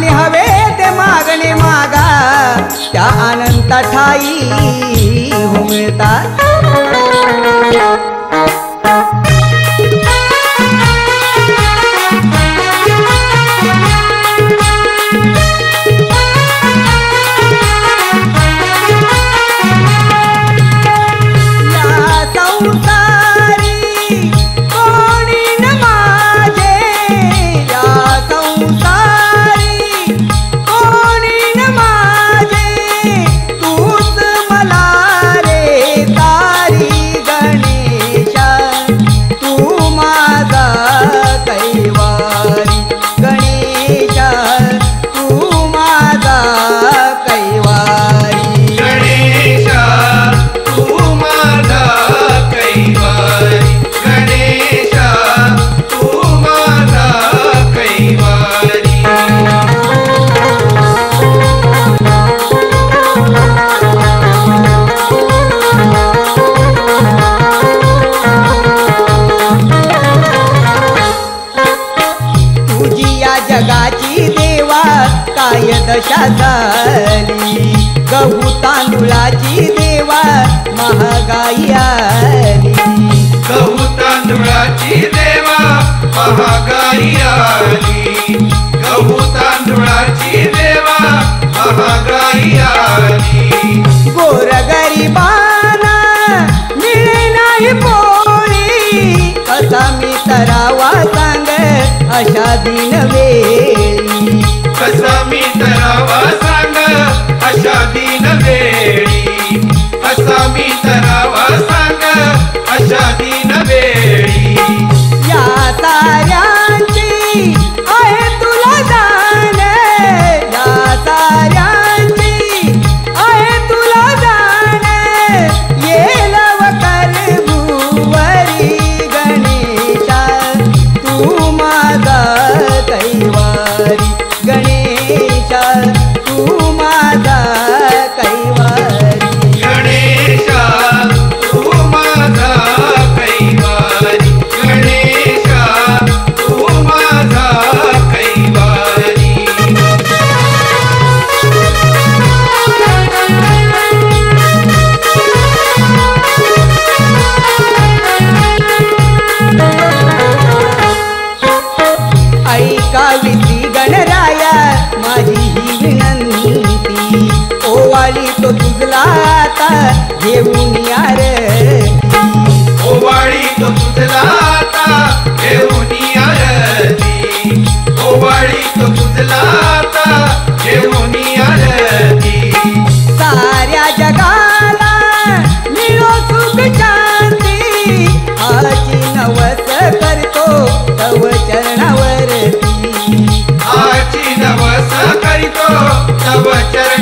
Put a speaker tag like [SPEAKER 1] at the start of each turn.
[SPEAKER 1] आणि हवे ते मागणे मागा, त्या अनंत ठाई उमळतात. जगाची देवा काय दशा झाली, गहू तांदूळाची देवा महागाई आली.
[SPEAKER 2] गहू तांदूळाची देवा महागाई आली, गहू तांदूळाची देवा महागाई आली.
[SPEAKER 1] गोरगरिबांना मिळे नाही पोळी, कसा मी तरावा सांग अशा दिन वेळी.
[SPEAKER 2] कसा मी तरावा सांग अशा दिन वेळी, कसा मी तरावा सांग अशा दिन वेळी.
[SPEAKER 1] या साऱ्यांची आहे तुला जाण, या साऱ्यांची आहे तुला जाण. येल वकर भुवरी गणेशा, तू माझा कैवारी. गणेशा तू माझा कैवारी.
[SPEAKER 2] गणेशा तू माझा कैवारी, गणेशा तू माझा कैवारी.
[SPEAKER 1] ऐकावी श्री गणराया माझी ही विनंती, ओवाळी तो तुझला आता घेऊन आरती.
[SPEAKER 2] ओवाळी तो तुझला आता घेऊन आरती, ओवाळी तो तुझला आता घेऊन आरती.
[SPEAKER 1] साऱ्या जगाला मिळो सुख शांती, आची नवस करतो तव चरणावरती.
[SPEAKER 2] आची नवस करीतो तव चरणावरती.